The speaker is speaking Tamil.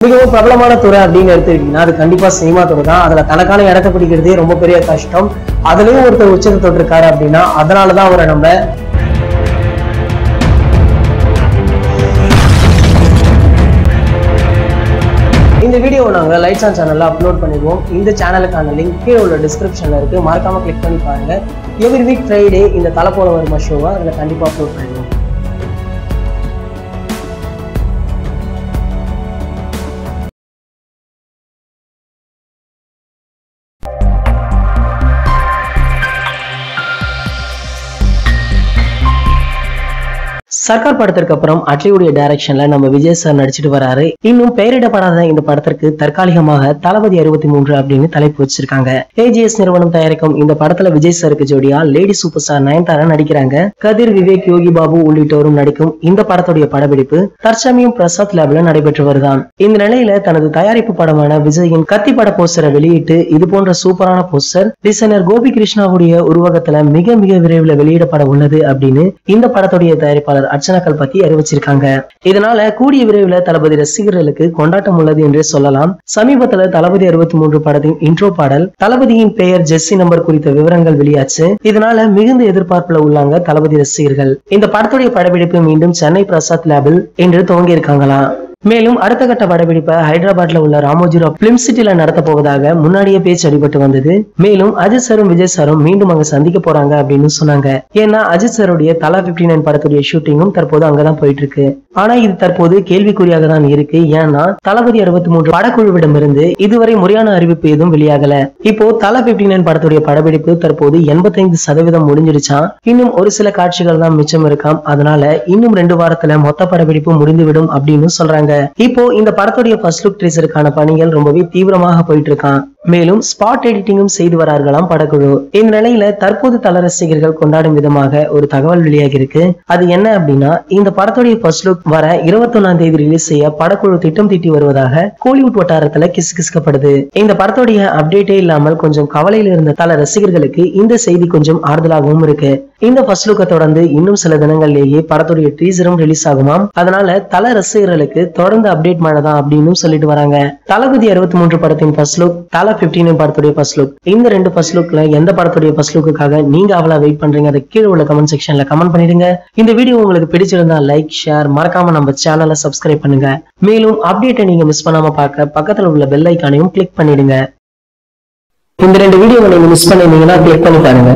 மிகவும் பிரபலமான துறை அப்படின்னு எடுத்துக்கிட்டீங்கன்னா அது கண்டிப்பா சினிமா துறை தான். அதுல தனக்கான இடத்தை பிடிக்கிறதே ரொம்ப பெரிய கஷ்டம். அதுலயும் ஒருத்தர் உச்சத்தை தொட்டிருக்காரு அப்படின்னா அதனாலதான் அவரை நம்ம இந்த வீடியோவை நாங்கள் லைட்ஸ் ஆன் சேனல்ல அப்லோட் பண்ணிடுவோம். இந்த சேனலுக்கான லிங்க் கீழே உள்ள டிஸ்கிரிப்ஷன்ல இருக்கு, மறக்காம கிளிக் பண்ணி பாருங்க. எவ்ரி வீக் ஃப்ரைடே இந்த தலை போல வருமா ஷோவை அதில் கண்டிப்பா அப்லோட் பண்ணிடுவோம். சர்க்கார் படத்திற்கு அப்புறம் அட்லியுடைய டைரக்ஷன்ல நம்ம விஜய் சார் நடிச்சிட்டு வராரு. இன்னும் பெயரிடப்படாத இந்த படத்திற்கு தற்காலிகமாக தளபதி 63 அப்படின்னு தலைப்பு வச்சிருக்காங்க. AGS நிறுவனம் தயாரிக்கும் இந்த படத்துல விஜய் சாருக்கு ஜோடியா லேடி சூப்பர் ஸ்டார் நயன்தாரா நடிக்கிறாங்க. கதிர், விவேக், யோகி பாபு உள்ளிட்டோரும் நடிக்கும் இந்த படத்துடைய படப்பிடிப்பு தற்சமயம் பிரசாத் லேப்ல நடைபெற்று வருதான். இந்த நிலையில தனது தயாரிப்பு படமான விஜயின் கத்தி பட போஸ்டரை வெளியிட்டு இது போன்ற சூப்பரான போஸ்டர் டிசைனர் கோபி கிருஷ்ணாவுடைய உருவகத்துல மிக மிக விரைவில் வெளியிடப்பட உள்ளது அப்படின்னு இந்த படத்துடைய தயாரிப்பாளர் அர்ச்சனா கல்பத்தி அறிவிச்சிருக்காங்க. இதனால கூடிய விரைவில் தளபதி ரசிகர்களுக்கு கொண்டாட்டம் உள்ளது என்றே சொல்லலாம். சமீபத்துல தளபதி 63 படத்தின் இன்ட்ரோ பாடல், தளபதியின் பெயர், ஜெர்சி நம்பர் குறித்த விவரங்கள் வெளியாச்சு. இதனால மிகுந்த எதிர்பார்ப்புல உள்ளாங்க தளபதி ரசிகர்கள். இந்த படத்துடைய படப்பிடிப்பு மீண்டும் சென்னை பிரசாத் லேபில் இன்று துவங்கி இருக்காங்களாம். மேலும் அடுத்த கட்ட படப்பிடிப்பை ஹைதராபாத்ல உள்ள ராமோஜிராவ் பிலிம் சிட்டில நடத்த போவதாக முன்னாடியே பேச்சு அடிபட்டு வந்தது. மேலும் அஜித் சாரும் விஜய் சாரும் மீண்டும் அங்க சந்திக்க போறாங்க அப்படின்னு சொன்னாங்க. ஏன்னா அஜித் சாருடைய தலா 59 படத்துடைய ஷூட்டிங்கும் தற்போது அங்கதான் போயிட்டு இருக்கு. ஆனா இது தற்போது கேள்விக்குறியாக தான் இருக்கு. ஏன்னா தளபதி 63 படக்குழுவிடம் இருந்து இதுவரை முறையான அறிவிப்பு எதுவும் வெளியாகல. இப்போ தலா 59 படத்துடைய படப்பிடிப்பு தற்போது 85% முடிஞ்சிருச்சான். இன்னும் ஒரு சில காட்சிகள் தான் மிச்சம் இருக்காம். அதனால இன்னும் 2 வாரத்துல மொத்த படப்பிடிப்பு முடிந்துவிடும் அப்படின்னு சொல்றாங்க. இப்போ இந்த படத்துடைய ஃபர்ஸ்ட் லுக் ட்ரீசருக்கான பணிகள் ரொம்பவே தீவிரமாக போயிட்டு இருக்கான். மேலும் ஸ்பாட் எடிட்டிங்கும் செய்து வரார்களாம் படக்குழு. இந்த நிலையில தற்போது தல ரசிகர்கள் கொண்டாடும் விதமாக ஒரு தகவல் வெளியாகி இருக்கு. அது என்ன அப்படின்னா, இந்த படத்துடைய ஃபர்ஸ்ட் லுக் வர 21ஆம் தேதி ரிலீஸ் செய்ய படக்குழு திட்டம் தீட்டி வருவதாக கோலிவுட் வட்டாரத்துல கிசுகிசுக்கப்படுது. இந்த படத்துடைய அப்டேட்டே இல்லாமல் கொஞ்சம் கவலையில் இருந்த தல ரசிகர்களுக்கு இந்த செய்தி கொஞ்சம் ஆறுதலாகவும் இருக்கு. இந்த ஃபர்ஸ்ட் லுக்கை தொடர்ந்து இன்னும் சில தினங்கள்லேயே படத்துடைய டீசரும் ரிலீஸ் ஆகுமாம். அதனால தல ரசிகர்களுக்கு தொடர்ந்து அப்டேட் மழைதான் அப்படின்னு சொல்லிட்டு வராங்க. தளபதி 63 படத்தின் ஃபர்ஸ்ட் லுக், தல 59 படத்துடைய ஃபர்ஸ்ட் லுக், இந்த 2 ஃபர்ஸ்ட் லுக்ல எந்த படத்துடைய ஃபர்ஸ்ட் லுக்குக்காக நீங்க அவ்வளவு வெயிட் பண்றீங்க அதை கீழே உள்ள கமெண்ட் செக்ஷன்ல கமெண்ட் பண்ணிடுங்க. இந்த வீடியோ உங்களுக்கு பிடிச்சிருந்தா லைக், ஷேர், மறக்காம நம்ம சேனலை சப்ஸ்கிரைப் பண்ணுங்க. மேலும் அப்டேட்டை நீங்க மிஸ் பண்ணாம பார்க்க பக்கத்துல உள்ள பெல் ஐக்கானையும் கிளிக் பண்ணிடுங்க. இந்த 2 வீடியோவை நீங்க மிஸ் பண்ணிருந்தீங்கன்னா கிளிக் பண்ணி பாருங்க.